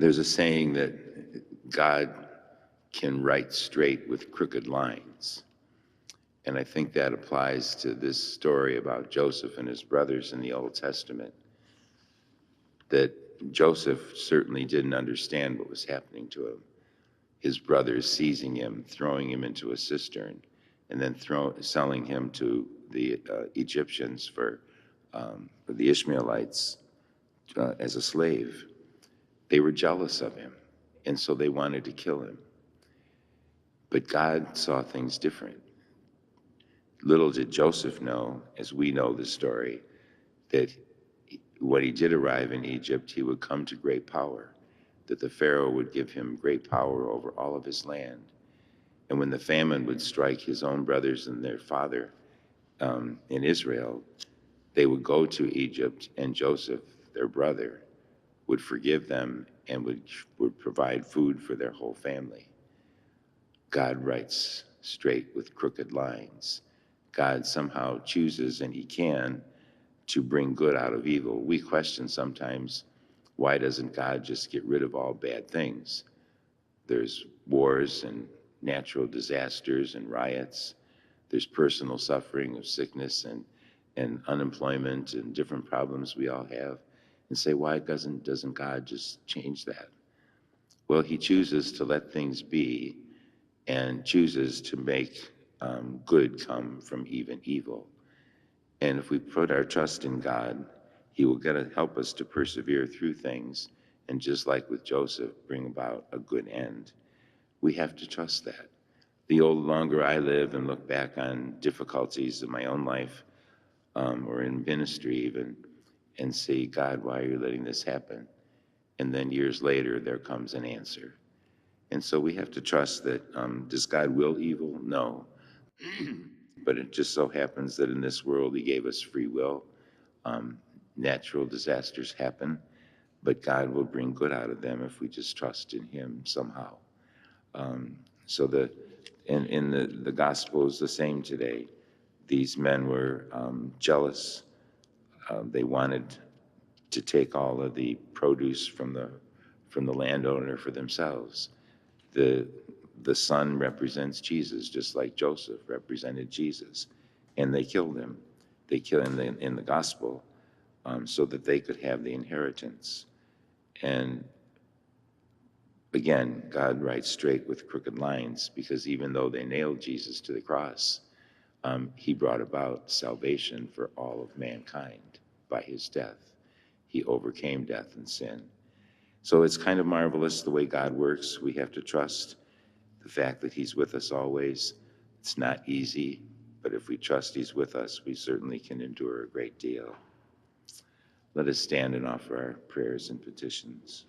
There's a saying that God can write straight with crooked lines. And I think that applies to this story about Joseph and his brothers in the Old Testament. That Joseph certainly didn't understand what was happening to him. His brothers seizing him, throwing him into a cistern, and then selling him to the Egyptians for the Ishmaelites as a slave. They were jealous of him, and so they wanted to kill him. But God saw things different. Little did Joseph know, as we know the story, that when he did arrive in Egypt, he would come to great power, that the Pharaoh would give him great power over all of his land. And when the famine would strike his own brothers and their father in Israel, they would go to Egypt, and Joseph, their brother, would forgive them and would provide food for their whole family. God writes straight with crooked lines. God somehow chooses, and he can, to bring good out of evil. We question sometimes, why doesn't God just get rid of all bad things? There's wars and natural disasters and riots. There's personal suffering of sickness and unemployment and different problems we all have. And say, why doesn't God just change that? Well, he chooses to let things be and chooses to make good come from even evil. And if we put our trust in God, he will help us to persevere through things, and just like with Joseph, bring about a good end. We have to trust that. The longer I live and look back on difficulties in my own life, or in ministry even, and say, God, why are you letting this happen? And then years later, there comes an answer. And so we have to trust that, does God will evil? No. But it just so happens that in this world, he gave us free will. Natural disasters happen, but God will bring good out of them if we just trust in him somehow. So the gospel is the same today. These men were jealous. They wanted to take all of the produce from the landowner for themselves. The son represents Jesus, just like Joseph represented Jesus, and they killed him. They killed him in the gospel so that they could have the inheritance. And again, God writes straight with crooked lines, because even though they nailed Jesus to the cross, he brought about salvation for all of mankind by his death. He overcame death and sin. So it's kind of marvelous the way God works. We have to trust the fact that he's with us always. It's not easy, but if we trust he's with us, we certainly can endure a great deal. Let us stand and offer our prayers and petitions.